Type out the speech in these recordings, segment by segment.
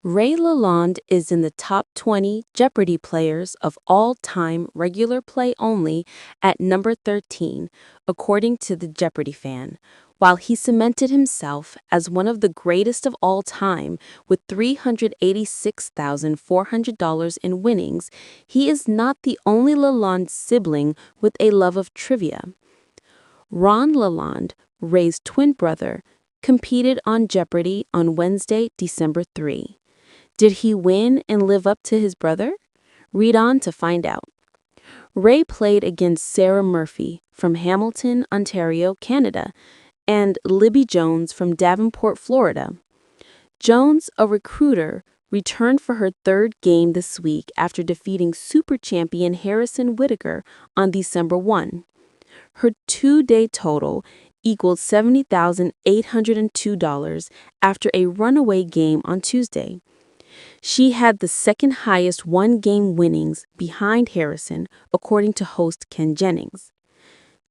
Ray Lalonde is in the top 20 Jeopardy players of all time regular play only at number 13, according to the Jeopardy fan. While he cemented himself as one of the greatest of all time with $386,400 in winnings, he is not the only Lalonde sibling with a love of trivia. Ron Lalonde, Ray's twin brother, competed on Jeopardy on Wednesday, December 3. Did he win and live up to his brother? Read on to find out. Ray played against Sarah Murphy from Hamilton, Ontario, Canada, and Libby Jones from Davenport, Florida. Jones, a recruiter, returned for her third game this week after defeating super champion Harrison Whitaker on December 1. Her two-day total equaled $70,802 after a runaway game on Tuesday. She had the second highest one-game winnings behind Harrison, according to host Ken Jennings.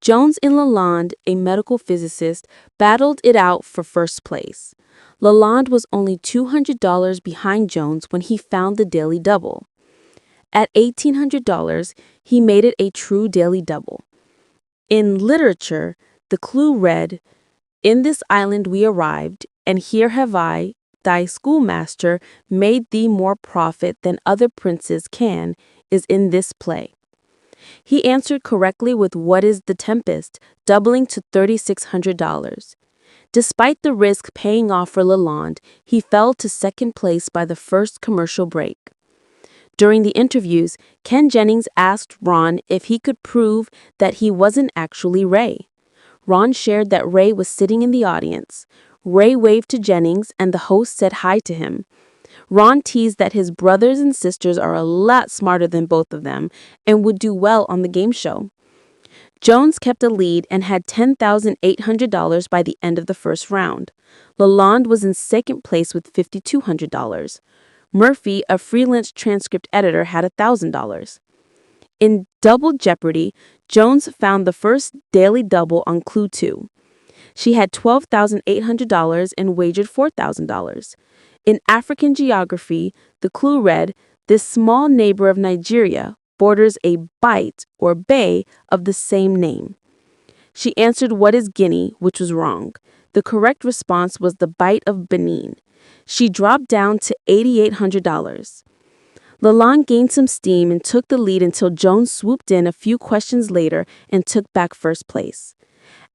Jones and Lalonde, a medical physicist, battled it out for first place. Lalonde was only $200 behind Jones when he found the daily double. At $1,800, he made it a true daily double. In literature, the clue read, "In this island we arrived, and here have I, thy schoolmaster, made thee more profit than other princes can, is in this play." He answered correctly with "What is the Tempest?" doubling to $3,600. Despite the risk paying off for Lalonde, he fell to second place by the first commercial break. During the interviews, Ken Jennings asked Ron if he could prove that he wasn't actually Ray. Ron shared that Ray was sitting in the audience. Ray waved to Jennings, and the host said hi to him. Ron teased that his brothers and sisters are a lot smarter than both of them and would do well on the game show. Jones kept a lead and had $10,800 by the end of the first round. Lalonde was in second place with $5,200. Murphy, a freelance transcript editor, had $1,000. In Double Jeopardy, Jones found the first daily double on Clue 2. She had $12,800 and wagered $4,000. In African geography, the clue read, "This small neighbor of Nigeria borders a bight or bay of the same name." She answered "What is Guinea?" which was wrong. The correct response was the bight of Benin. She dropped down to $8,800. Lalonde gained some steam and took the lead until Jones swooped in a few questions later and took back first place.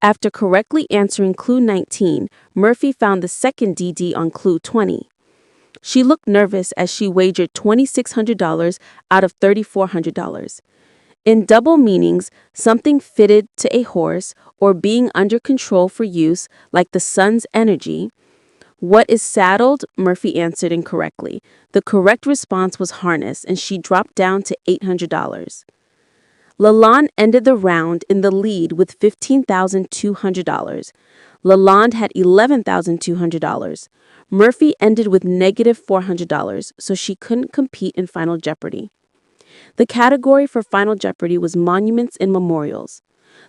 After correctly answering Clue 19, Murphy found the second DD on Clue 20. She looked nervous as she wagered $2,600 out of $3,400. In double meanings, something fitted to a horse or being under control for use, like the sun's energy. "What is saddled?" Murphy answered incorrectly. The correct response was harness, and she dropped down to $800. Lalonde ended the round in the lead with $15,200. Lalonde had $11,200. Murphy ended with -$400, so she couldn't compete in Final Jeopardy. The category for Final Jeopardy was Monuments and Memorials.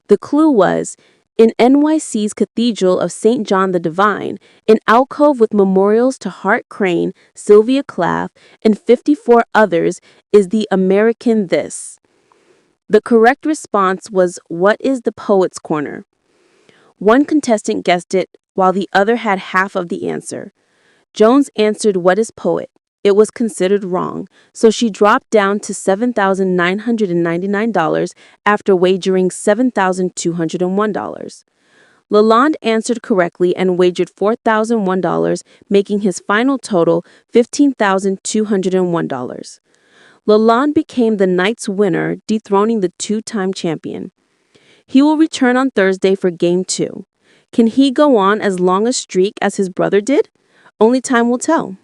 The clue was, in NYC's Cathedral of St. John the Divine, an alcove with memorials to Hart Crane, Sylvia Plath, and 54 others is the American This. The correct response was, "What is the Poet's Corner?" One contestant guessed it, while the other had half of the answer. Jones answered "What is poet?" It was considered wrong, so she dropped down to $7,999 after wagering $7,201. Lalonde answered correctly and wagered $4,001, making his final total $15,201. Lalonde became the night's winner, dethroning the two-time champion. He will return on Thursday for Game 2. Can he go on as long a streak as his brother did? Only time will tell.